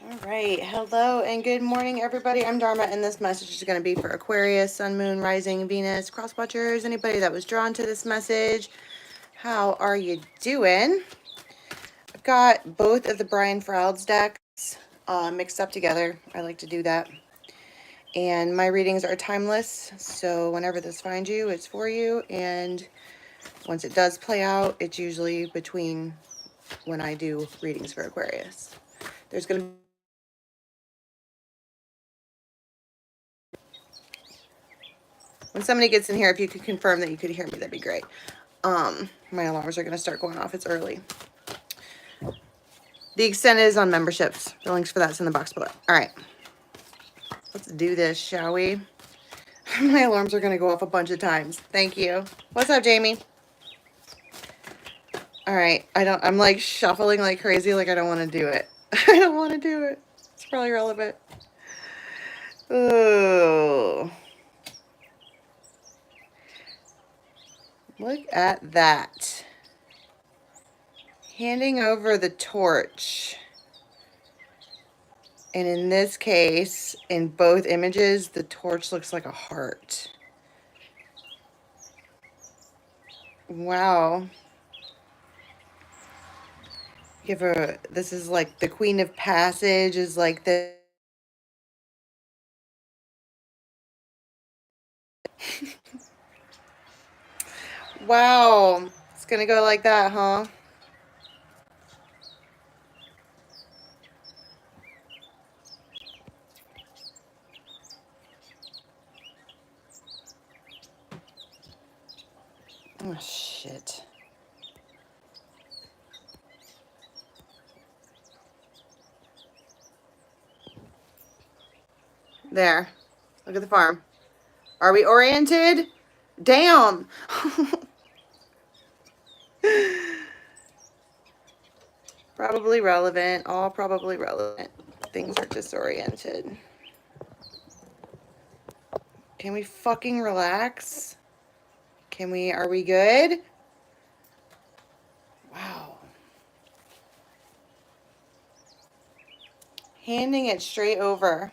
All right, hello and good morning, everybody. I'm Dharma, and this message is going to be for Aquarius, Sun, Moon, Rising, Venus, cross watchers, anybody that was drawn to this message. How are you doing? I've got both of the Brian Froud's decks mixed up together. I like to do that. And my readings are timeless, so whenever this finds you, it's for you. And once it does play out, it's usually between when I do readings for Aquarius. There's going to be when somebody gets in here, if you could confirm that you could hear me, that'd be great. My alarms are going to start going off. It's early. The extent is on memberships. The links for that's in the box below. All right. Let's do this, shall we? My alarms are going to go off a bunch of times. Thank you. What's up, Jamie? All right. I'm like shuffling like crazy. Like I don't want to do it. I don't want to do it. It's probably relevant. Ooh. Look at that. Handing over the torch. And in this case, in both images, the torch looks like a heart. Wow. This is like the Queen of Passage is like the wow. It's gonna go like that, huh? Oh shit. There. Look at the farm. Are we oriented? Damn. Probably relevant. All probably relevant. Things are disoriented. Can we fucking relax? Are we good? Wow. Handing it straight over.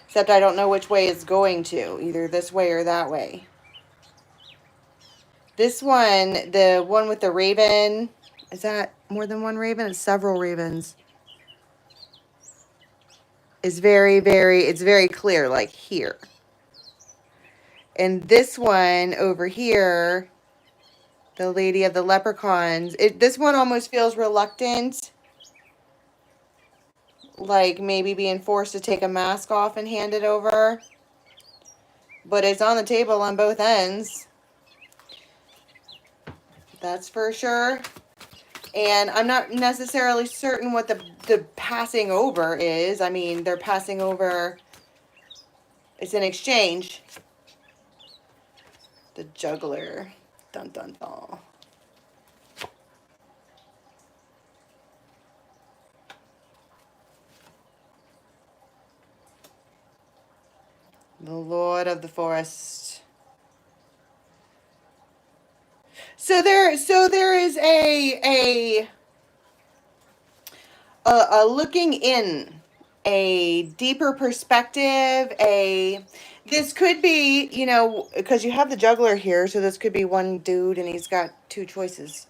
Except I don't know which way it's going to. Either this way or that way. This one, the one with the raven, is that more than one raven? It's several ravens. Is it's very clear, like here. And this one over here, the Lady of the Leprechauns, this one almost feels reluctant. Like maybe being forced to take a mask off and hand it over. But it's on the table on both ends. That's for sure. And I'm not necessarily certain what the passing over is. I mean, they're passing over. It's an exchange. The juggler. Dun, dun, dun. The Lord of the Forest. So there is a looking in, a deeper perspective, this could be, you know, because you have the juggler here, so this could be one dude and he's got two choices.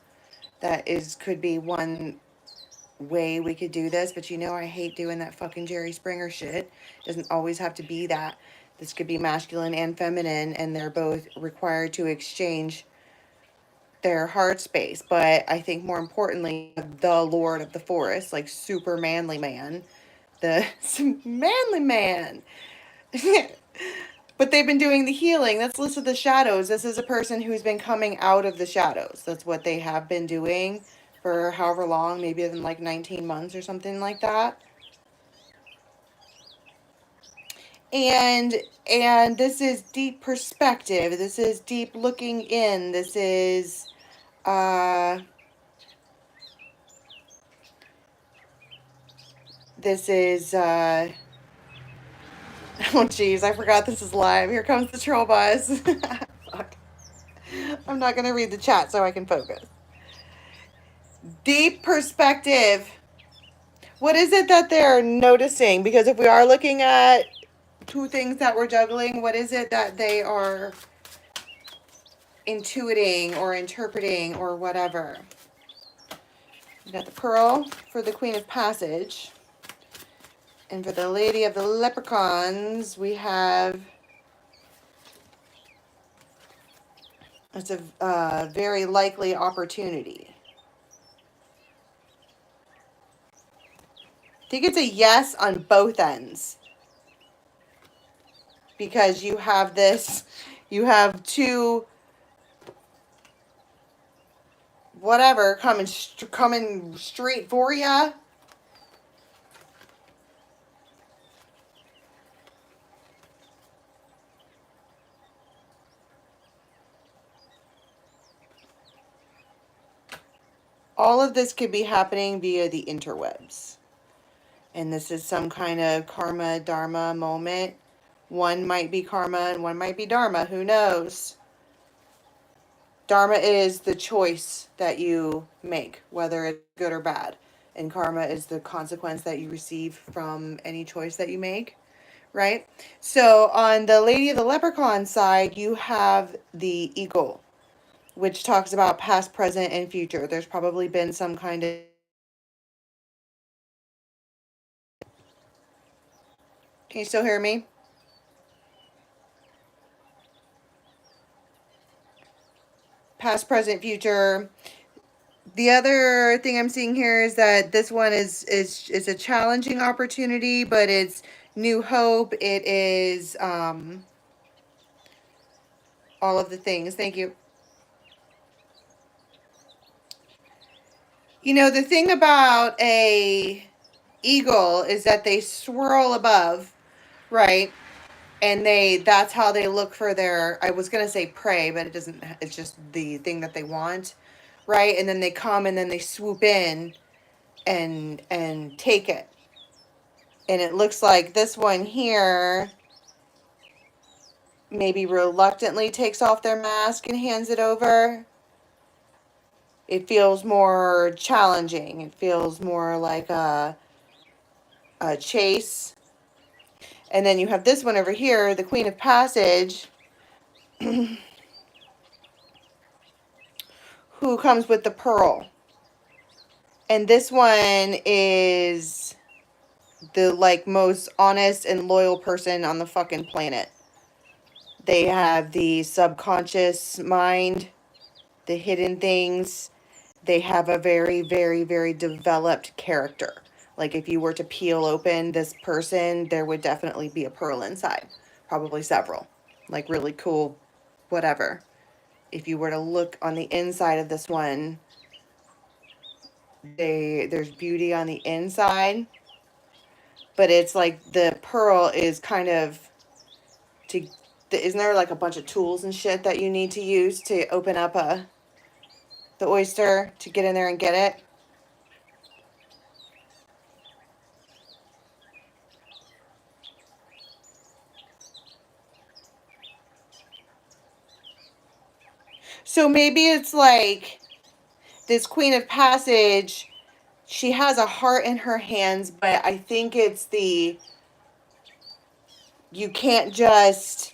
Could be one way we could do this, but you know I hate doing that fucking Jerry Springer shit. It doesn't always have to be that. This could be masculine and feminine, and they're both required to exchange their heart space. But I think more importantly, the Lord of the Forest, like super manly man, the manly man. But they've been doing the healing. That's List of the Shadows. This is a person who's been coming out of the shadows. That's what they have been doing for however long, maybe even like 19 months or something like that. And this is deep perspective. This is deep looking in. This is oh geez, I forgot this is live. Here comes the troll buzz. Fuck. I'm not gonna read the chat so I can focus. Deep perspective. What is it that they're noticing? Because if we are looking at two things that we're juggling, what is it that they are intuiting or interpreting or whatever? We got the pearl for the Queen of Passage. And for the Lady of the Leprechauns, we have, it's a very likely opportunity. I think it's a yes on both ends. Because you have this, you have two, whatever, coming straight for ya. All of this could be happening via the interwebs. And this is some kind of karma, dharma moment. One might be karma and one might be dharma. Who knows? Dharma is the choice that you make, whether it's good or bad. And karma is the consequence that you receive from any choice that you make, right? So on the Lady of the Leprechaun side, you have the eagle, which talks about past, present, and future. There's probably been some kind of... Can you still hear me? Past, present, future. The other thing I'm seeing here is that this one is a challenging opportunity, but it's new hope. It is all of the things. Thank you. You know, the thing about a eagle is that they swirl above, right? And that's how they look for their, I was going to say prey, but it doesn't, it's just the thing that they want, right? And then they come and then they swoop in and take it. And it looks like this one here maybe reluctantly takes off their mask and hands it over. It feels more challenging. It feels more like a chase. And then you have this one over here, the Queen of Passage, who comes with the pearl. And this one is the like most honest and loyal person on the fucking planet. They have the subconscious mind, the hidden things. They have a very, very, very developed character. Like if you were to peel open this person, there would definitely be a pearl inside. Probably several. Like really cool, whatever. If you were to look on the inside of this one, there's beauty on the inside. But it's like the pearl is kind of to... Isn't there like a bunch of tools and shit that you need to use to open up the oyster to get in there and get it? So maybe it's like this Queen of Passage, she has a heart in her hands, but I think it's you can't just,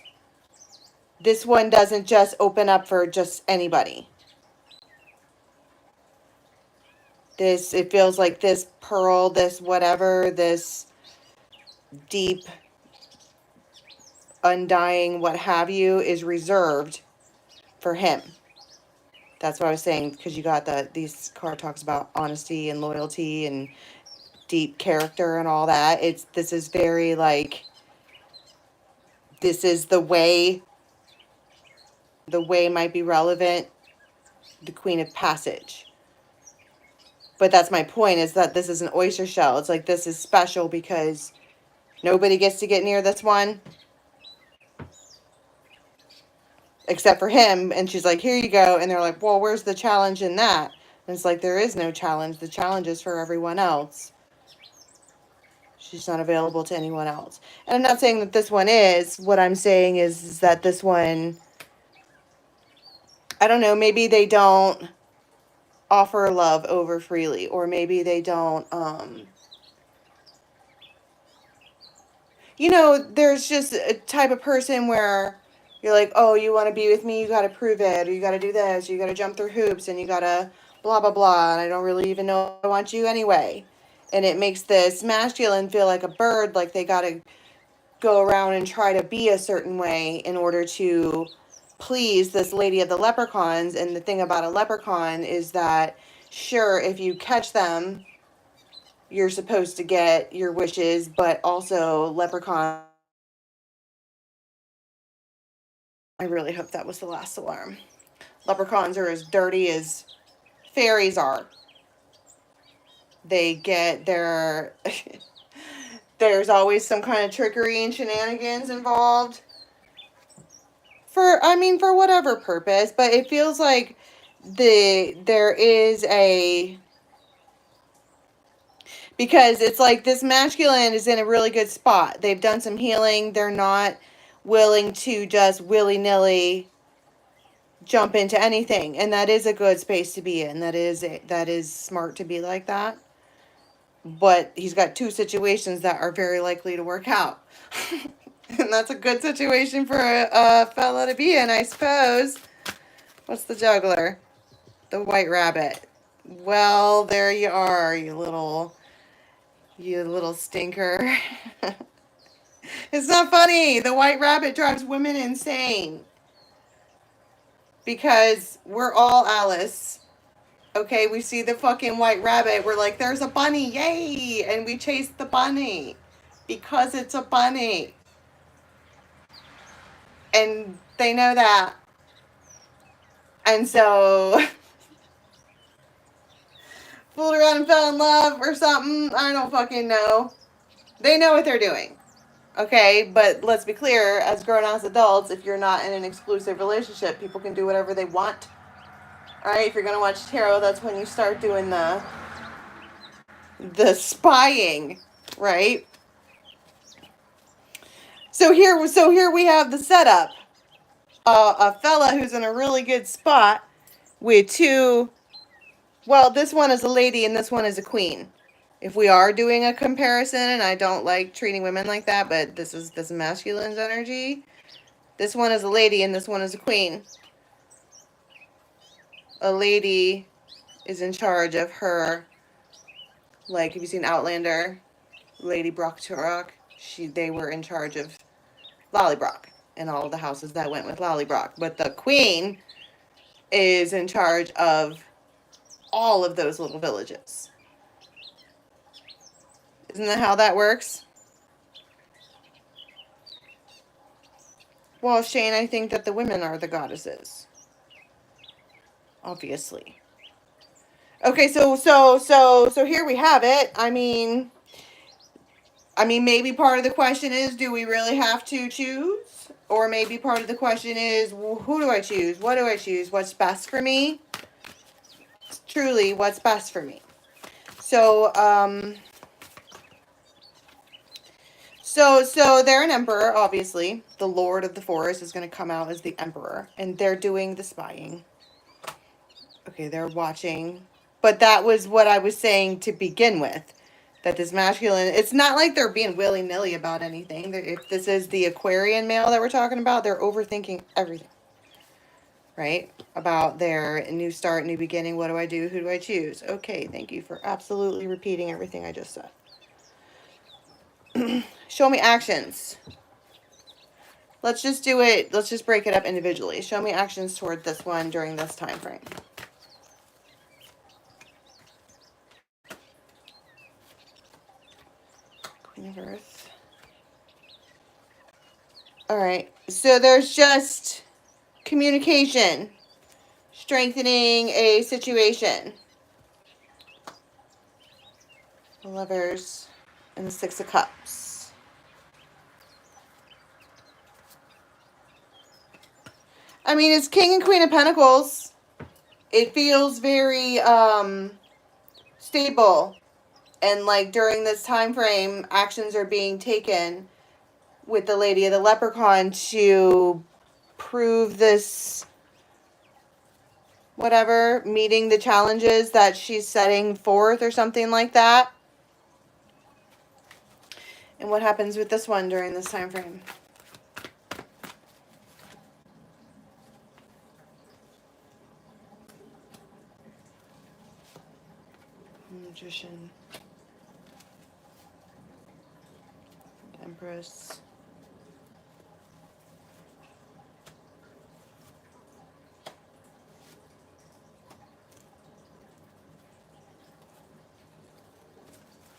this one doesn't just open up for just anybody. It feels like this pearl, this whatever, this deep, undying, what have you, is reserved for him. That's what I was saying, because you got these card talks about honesty and loyalty and deep character and all that. This is very like, this is the way might be relevant, the Queen of Passage. But that's my point, is that this is an oyster shell. It's like, this is special because nobody gets to get near this one except for him. And she's like, here you go. And they're like, well, where's the challenge in that? And it's like, there is no challenge. The challenge is for everyone else. She's not available to anyone else. And I'm not saying that this one is. What I'm saying is that this one, I don't know, maybe they don't offer love over freely, or maybe they don't, you know, there's just a type of person where you're like, oh, you want to be with me, you got to prove it, or you got to do this, you got to jump through hoops, and you got to blah, blah, blah, and I don't really even know I want you anyway. And it makes this masculine feel like a bird, like they got to go around and try to be a certain way in order to please this lady of the leprechauns. And the thing about a leprechaun is that, sure, if you catch them, you're supposed to get your wishes, but also leprechaun. I really hope that was the last alarm. Leprechauns are as dirty as fairies are. They get their... There's always some kind of trickery and shenanigans involved. For whatever purpose, but it feels like there is a... Because it's like this masculine is in a really good spot. They've done some healing. They're not willing to just willy-nilly jump into anything. And that is a good space to be in. That is smart to be like that. But he's got two situations that are very likely to work out. And that's a good situation for a fella to be in, I suppose. What's the juggler? The white rabbit. Well, there you are, you little stinker. It's not funny. The white rabbit drives women insane. Because we're all Alice. Okay, we see the fucking white rabbit. We're like, there's a bunny. Yay! And we chase the bunny. Because it's a bunny. And they know that. And so... fooled around and fell in love or something. I don't fucking know. They know what they're doing. Okay, but let's be clear, as grown-ass adults, if you're not in an exclusive relationship, people can do whatever they want. Alright, if you're gonna watch tarot, that's when you start doing the spying, right? So here we have the setup. A fella who's in a really good spot with two... Well, this one is a lady and this one is a queen. If we are doing a comparison, and I don't like treating women like that, but this is masculine's energy. This one is a lady and this one is a queen. A lady is in charge of her, like, have you seen Outlander? Lady Brock-Turok. They were in charge of Lollybrock and all the houses that went with Lollybrock. But the queen is in charge of all of those little villages. Isn't that how that works? Well, Shane, I think that the women are the goddesses. Obviously. Okay, so here we have it. I mean, maybe part of the question is, do we really have to choose? Or maybe part of the question is, well, who do I choose? What do I choose? What's best for me? Truly, what's best for me? So, so they're an emperor, obviously. The Lord of the Forest is going to come out as the emperor. And they're doing the spying. Okay, they're watching. But that was what I was saying to begin with. That this masculine... It's not like they're being willy-nilly about anything. If this is the Aquarian male that we're talking about, they're overthinking everything. Right? About their new start, new beginning. What do I do? Who do I choose? Okay, thank you for absolutely repeating everything I just said. Show me actions. Let's just do it. Let's just break it up individually. Show me actions toward this one during this time frame. Queen of Earth. All right. So there's just communication. Strengthening a situation. The Lovers and the Six of Cups. I mean, it's King and Queen of Pentacles. It feels very stable. And like during this time frame, actions are being taken with the Lady of the Leprechaun to prove this whatever, meeting the challenges that she's setting forth or something like that. And what happens with this one during this time frame? Magician. Empress.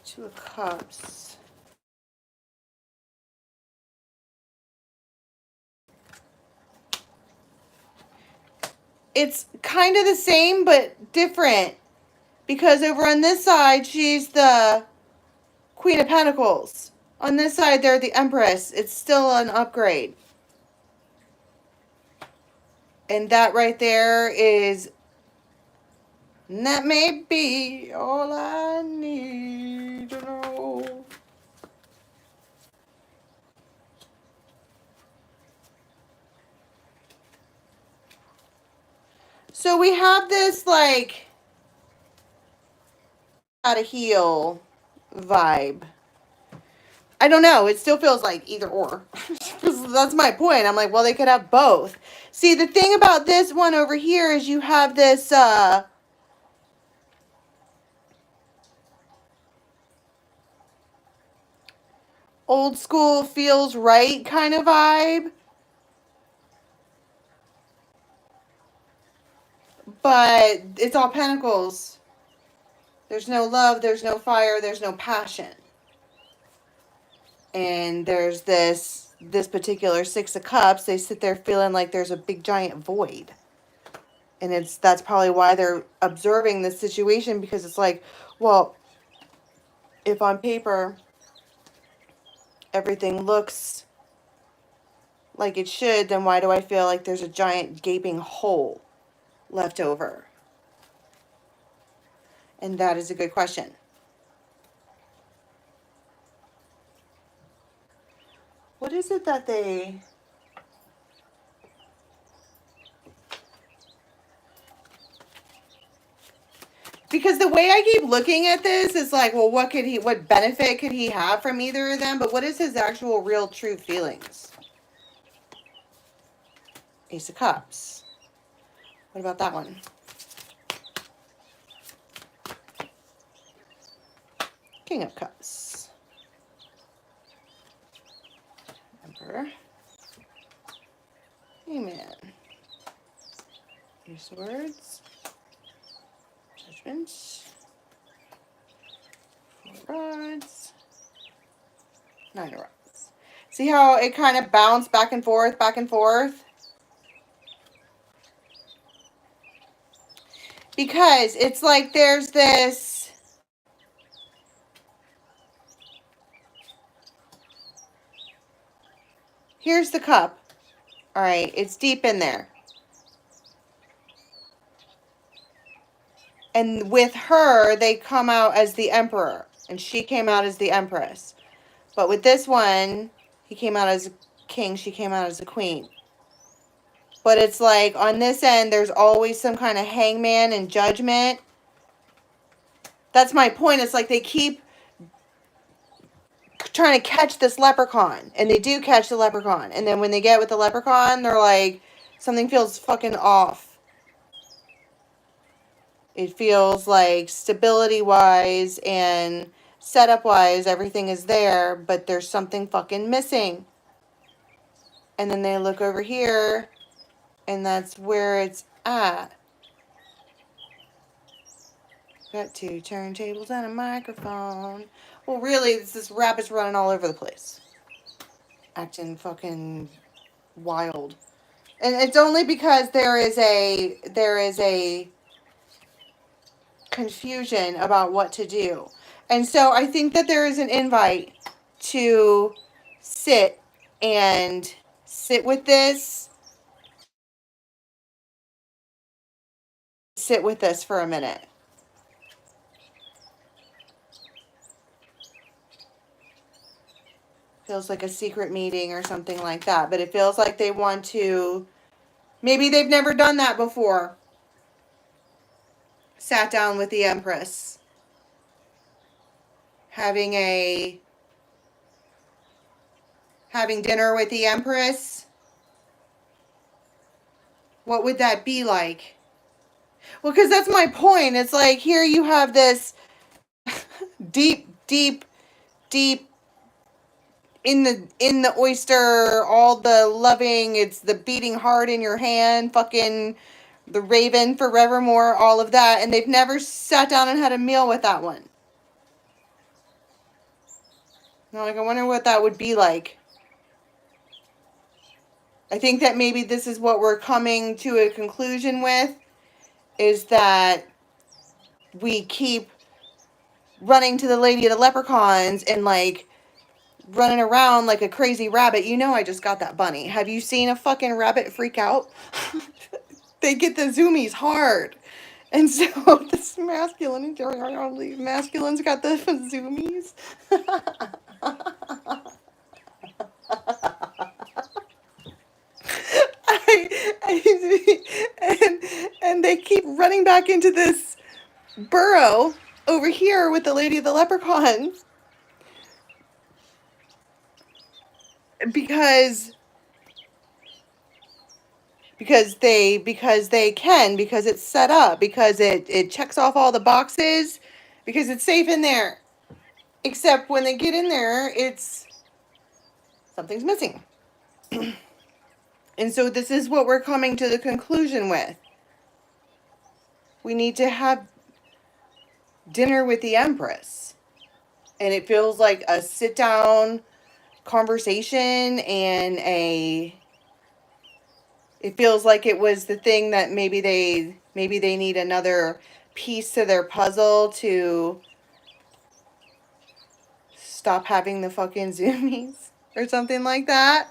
Two of Cups. It's kind of the same but different, because over on this side she's the Queen of Pentacles. On this side they're the Empress. It's still an upgrade. And that right there is, that may be all I need to know. So we have this like how to heal vibe. I don't know. It still feels like either or. That's my point. I'm like, well, they could have both. See, the thing about this one over here is you have this old school feels right kind of vibe. But it's all pentacles. There's no love, there's no fire, there's no passion. And there's this particular Six of Cups. They sit there feeling like there's a big giant void. And that's probably why they're observing this situation, because it's like, well, if on paper everything looks like it should, then why do I feel like there's a giant gaping hole left over? And that is a good question. What is it that they... Because the way I keep looking at this is like, well, what benefit could he have from either of them? But what is his actual real true feelings? Ace of Cups. What about that one? King of Cups. Emperor. Amen. Ace of Swords. Judgment. Four Rods. Nine of Rods. See how it kind of bounced back and forth, back and forth? Because it's like there's this... Here's the cup. All right, it's deep in there. And with her, they come out as the Emperor. And she came out as the Empress. But with this one, he came out as a king. She came out as a queen. But it's like, on this end, there's always some kind of hangman and judgment. That's my point. It's like they keep trying to catch this leprechaun. And they do catch the leprechaun. And then when they get with the leprechaun, they're like, something feels fucking off. It feels like stability-wise and setup-wise, everything is there, but there's something fucking missing. And then they look over here, and that's where it's at. Got two turntables and a microphone. Well, really, this rabbit's running all over the place. Acting fucking wild. And it's only because there is a confusion about what to do. And so I think that there is an invite to sit with this. Sit with this for a minute. Feels like a secret meeting or something like that. But it feels like they want to... Maybe they've never done that before. sat down with the Empress, having dinner with the Empress, what would that be like? Well, because that's my point. It's like, here you have this deep, deep, deep in the oyster, all the loving, it's the beating heart in your hand, fucking the raven forevermore, all of that, and they've never sat down and had a meal with that one. I'm like, I wonder what that would be like. I think that maybe this is what we're coming to a conclusion with, is that we keep running to the Lady of the Leprechauns and like running around like a crazy rabbit. You know, I just got that bunny. Have you seen a fucking rabbit freak out? They get the zoomies hard. And so this masculine's got the zoomies. And they keep running back into this burrow over here with the Lady of the Leprechauns because they can, because it's set up, because it checks off all the boxes, because it's safe in there. Except when they get in there, something's missing. And so this is what we're coming to the conclusion with. We need to have dinner with the Empress. And it feels like a sit-down conversation, and it feels like it was the thing that maybe they need another piece to their puzzle to stop having the fucking zoomies or something like that.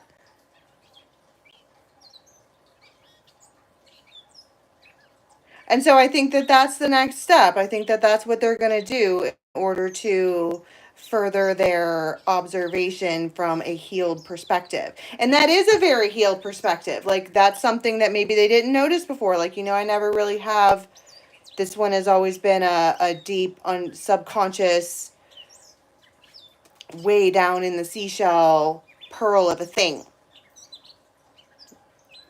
And so I think that that's the next step. I think that that's what they're going to do in order to further their observation from a healed perspective. And that is a very healed perspective. Like, that's something that maybe they didn't notice before. Like, I never really have. This one has always been a deep, subconscious, way down in the seashell pearl of a thing.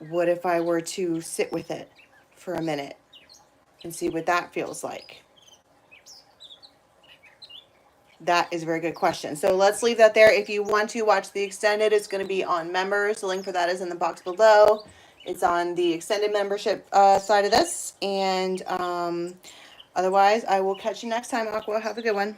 What if I were to sit with it for a minute and see what that feels like? That is a very good question. So let's leave that there. If you want to watch the extended, it's going to be on members. The link for that is in the box below. It's on the extended membership side of this. And otherwise, I will catch you next time, Aqua. Have a good one.